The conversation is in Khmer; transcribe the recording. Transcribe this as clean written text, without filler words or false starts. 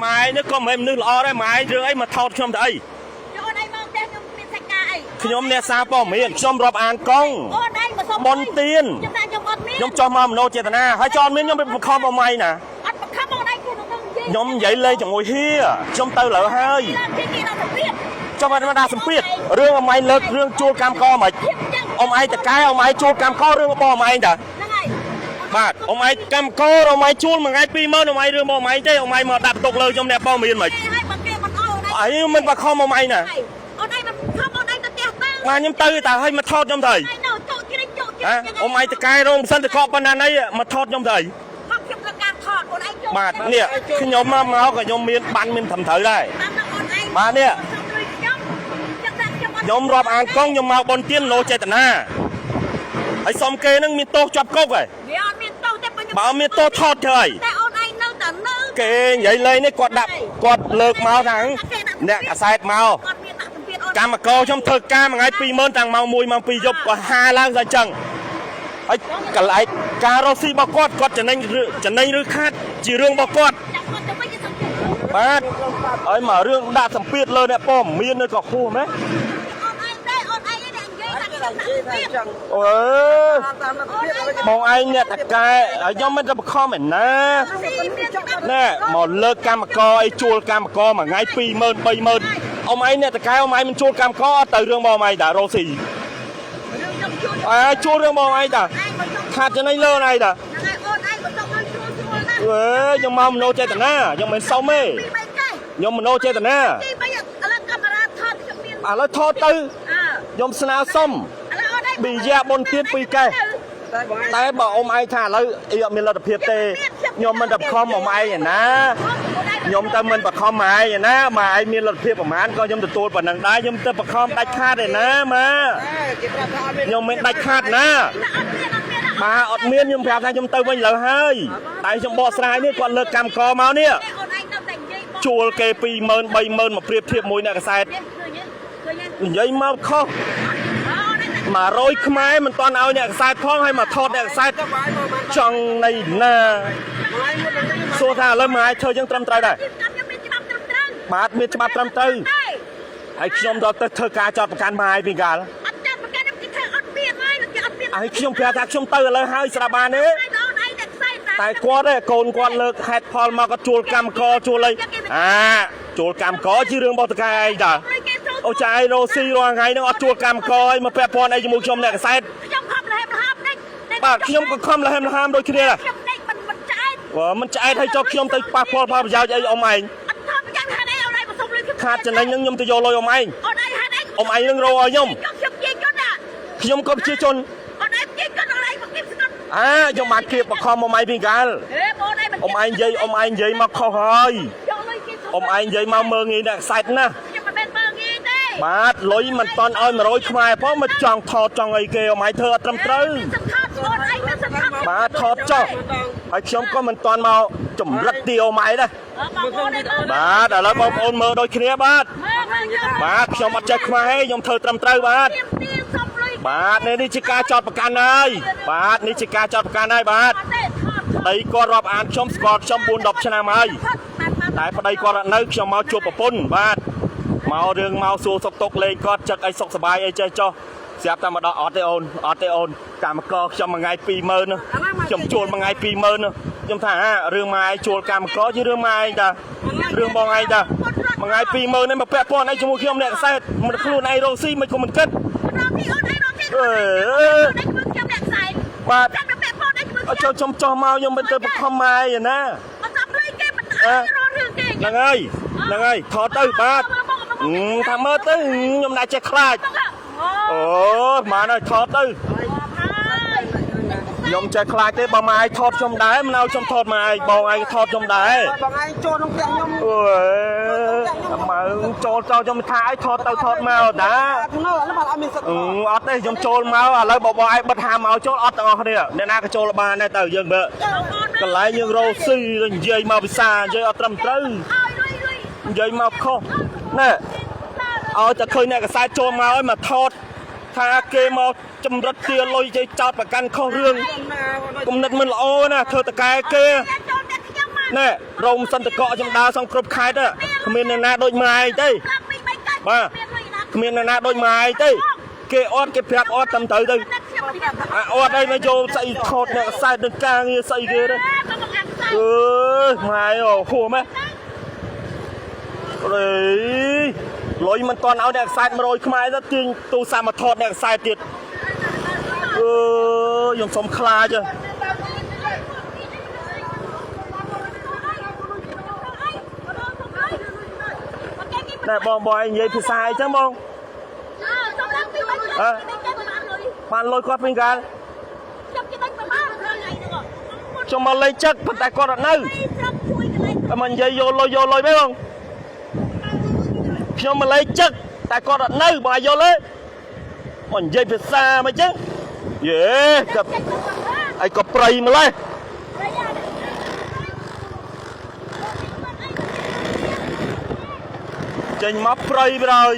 ម៉ែនេះក៏មិននឹកល្អដែរម៉ែរឿងអីមកថោតខ្ញុំទៅអីអូនឯងមកតែខ្ញុំមានសាច់ការអីខ្ញុំអ្នកសារព័ត៌មានខ្ញុំរាប់អានកងអូនឯងមកសុំបនទៀនខ្ញុំចោះមកមនោចេតនាហើយចោលមានខ្ញុំបខំអមៃណាអត់បខំអូនឯងខ្ញុំនិយាយលេងជាមួយហៀខ្ញុំទៅលើហើយចុះមកដាក់សម្ពាធរឿងអមៃលើករឿងជួលកម្មកមិនអមឯងតកែអមឯងជួលកម្មករឿងរបស់អមឯងតាហ្នឹងហើយបាទអមឯងកម្មកអមឯងជួលមួយថ្ងៃ20000អមឯងរឿងរបស់អមឯងទេអមឯងមកដាក់ទុកលើខ្ញុំអ្នកបងមានមិនហើយបើគេមិនអោអីមិនបខំអមឯងណាអូនឯងមិនខំអូនឯងទៅផ្ទះទៅបាទខ្ញុំទៅតែឲ្យមកថតខ្ញុំទៅអមឯងតកែរងសិនតកប៉ុណ្ណាណីមកថតខ្ញុំទៅខ្ញុំត្រូវការថតអូនឯងចូលបាទនេះខ្ញុំមកក៏ខ្ញុំមានបានមានត្រឹមត្រូវដែរបាទនេះខ្ញុំរាប់អានកងខ្ញុំមកបនទៀនលោចេតនាហើយសុំគេនឹងមានទោសជាប់គុកហើយវាអត់មានទោសទេបើមានទោសថតទៅហើយតែអូនឯងនៅតែនៅគេនិយាយលេងនេះគាត់ដាក់គាត់លើកមកថាអ្នកកសែតមកគាត់មានដាក់សម្ពាធអូនកម្មករខ្ញុំធ្វើការមួយថ្ងៃ20000តាំងម៉ោង1ម៉ោង2យប់គាត់ហាឡើងតែអញ្ចឹងហើយកន្លែងការរស់ស៊ីរបស់គាត់ចំណេញឬខាត់ជារឿងរបស់គាត់បាទហើយមករឿងដាក់សម្ពាធលើអ្នកព័ត៌មាននៅក៏ខុសមែនអើបងឯងអ្នកតកែហើយខ្ញុំមិនទៅបខំឯណាណែមកលើកកម្មករអីជួលកម្មករមួយថ្ងៃ20000 30000អមឯងអ្នកតកែអមឯងមិនជួលកម្មករអត់ទៅរឿងបងឯងតារ៉ូស៊ីជួលរឿងបងឯងតាខាត់ចំណេញលើណៃតាខ្ញុំមកមនោចេតនាខ្ញុំមិនសុំទេខ្ញុំមនោចេតនាឥឡូវថតទៅខ្ញុំស្នើសុំប៊ីយ៉ាបុនទៀត2កេសតែបើអ៊ំឯងថាឥឡូវអីអត់មានលទ្ធភាពទេខ្ញុំមិនទៅខំអ៊ំឯងឯណាខ្ញុំទៅមិនបខំម៉ែឯណាម៉ែឯងមានលទ្ធភាពប្រហែលក៏ខ្ញុំទទួលប៉ុណ្ណឹងដែរខ្ញុំទៅបខំដាច់ខាតឯណាម៉ែខ្ញុំមិនដាច់ខាតណាបាទអត់មានខ្ញុំប្រាប់ថាខ្ញុំទៅវិញលើហើយតែខ្ញុំបកស្រាយនេះគាត់លើកកម្មកមកនេះជួលគេ20000 30000មកប្រៀបធៀបមួយអ្នកកសែតនិយាយមកខុស100ខ្មែរមិនតាន់ឲ្យអ្នកកសែតផងហើយមកថតអ្នកកសែតចង់ណៃណាសួរថាឥឡូវមកឲ្យធ្វើយើងត្រឹមត្រូវដែរបាទមានច្បាប់ត្រឹមត្រូវហើយខ្ញុំទៅធ្វើការចោតប្រកាន់មកឲ្យពីកាលអត់ចាំប្រកាន់ខ្ញុំធ្វើអត់មានហើយអត់មានហើយខ្ញុំប្រាប់ថាខ្ញុំទៅឥឡូវហើយស្រាប់បានទេតែគាត់ទេកូនគាត់លើកហេតុផលមកគាត់ជួលកម្មកជួលអីជួលកម្មកជារឿងរបស់តកែឯងតាអូចាយរ៉ូស៊ីរាល់ថ្ងៃហ្នឹងអត់ជួលកម្មកឲ្យមកពាក់ព័ន្ធអីជាមួយខ្ញុំអ្នកកសែតខ្ញុំខំលះលហាមនេះបាទខ្ញុំក៏ខំលះលហាមដូចគ្នាដែរខ្ញុំដេកមិនឆ្អែតមិនឆ្អែតឲ្យចុះខ្ញុំទៅប៉ះពាល់ផលប្រយោជន៍អីអ៊ំឯងអត់ថាប្រយោជន៍ហាត់អីអូនឯងមកសុំលុយខាតចំណេញហ្នឹងខ្ញុំទៅយកលុយអ៊ំឯងអូនឯងហាត់អីអ៊ំឯងនឹងរកឲ្យខ្ញុំខ្ញុំជាជនណាខ្ញុំក៏ជាជនអូនឯងជាជនអូនឯងមកគៀបស្គត់ខ្ញុំបានគៀបបខំអ៊ំឯងពីកាលអ៊ំឯងនិយាយមកខុសហើយអ៊ំឯងនិយាយមកមើងងាយអ្នកខ្សាច់ណាខ្ញុំមិនមែនមើងងាយទេបាទលុយមិនតន់ឲ្យ100ខ្មែរផងមកចង់ថតចង់អីគេអ៊ំឯងធ្វើអត់ត្រឹមត្រូវបាទថតចុះហើយខ្ញុំក៏មិនតន់មកចម្រិតទីអ៊ំឯងដែរបាទឥឡូវបងប្អូនមើលដូចគ្នាបាទខ្ញុំអត់ចេះខ្មែរទេខ្ញុំធ្វើត្រឹមត្រូវបាទនេះជាការចោតប្រកាន់ហើយបាទនេះជាការចោតប្រកាន់ហើយបាទប្តីគាត់រាប់អានខ្ញុំស្គាល់ខ្ញុំ4-10ឆ្នាំហើយតែប្តីគាត់អត់នៅខ្ញុំមកជួបប្រពន្ធបាទមករឿងមកសួរសុខទុក្ខលេងគាត់ចឹកអីសុខសប្បាយអីចេះចុះស្រាប់តែមកដល់អត់ទេអូនកម្មករខ្ញុំមួយថ្ងៃ20000ខ្ញុំជួលមួយថ្ងៃ20000ខ្ញុំថារឿងម៉ែឯងជួលកម្មករជារឿងម៉ែឯងតារឿងបងឯងតាមួយថ្ងៃ20000នេះមកពាក់ព័ន្ធអីជាមួយខ្ញុំអ្នកកសែតមិនខ្លួនឯងរកស៊ីមិនក៏មិនគិតបាទចូលចំចោះមកខ្ញុំមិនទៅបខំម៉ែឯណាអត់សម្លេងគេមិនអត់រត់រឿងគេហ្នឹងហើយថតទៅបាទថាមើលទៅខ្ញុំណាចេះខ្លាចអូមកហើយថតទៅខ្ញុំចេះខ្លាចទេបើម៉ែឯងថតខ្ញុំដែរមិនឲ្យខ្ញុំថតម៉ែឯងបងឯងថតខ្ញុំដែរបងឯងចូលក្នុងផ្ទះខ្ញុំអូមើលចូលខ្ញុំថាឲ្យថតទៅថតមកតាអត់ទេខ្ញុំចូលមកឥឡូវបងឯងបិទហាមមកចូលអត់ទាំងអស់គ្នាអ្នកណាក៏ចូលបានដែរទៅយើងមើលកន្លែងយើងរស់ស៊ីនិយាយមកភាសានិយាយអត់ត្រឹមត្រូវនិយាយមកខុសណែឲ្យតែឃើញអ្នកកសែតចូលមកឲ្យមកថតថាគេមកចម្រិតទាលុយចោតប្រកាន់ខុសរឿងគំនិតមិនល្អណាធ្វើតកែគេ ណែរោមសន្តកកខ្ញុំដើរសងគ្រប់ខេត្តគ្មានអ្នកណាដូចម៉ែទេបាទគ្មានអ្នកណាដូចម៉ែទេគេអត់គេប្រាប់អត់តាមត្រូវទៅអត់អីមកយកស្អីខតអ្នកខ្សែនឹងការងារស្អីគេទេអើយម៉ែអូហួរម៉ែអេលុយមិនតន់ឲ្យអ្នកខ្សែ100ខ្មែរទៅទាញទូរស័ព្ទមកថតអ្នកខ្សែទៀតអើយខ្ញុំសុំខ្លាចតែបងឯងនិយាយភាសាអីចឹងបងបានលុយគាត់វិញកាលខ្ញុំមកលេងចឹកប៉ុន្តែគាត់អត់នៅតែមកនិយាយយកលុយមែនបងខ្ញុំមកលេងចឹកតែគាត់អត់នៅបងយល់ទេមកនិយាយភាសាមិនចឹងយេក៏អីក៏ប្រៃម្លេះចេញមកប្រៃបណ្ដោយ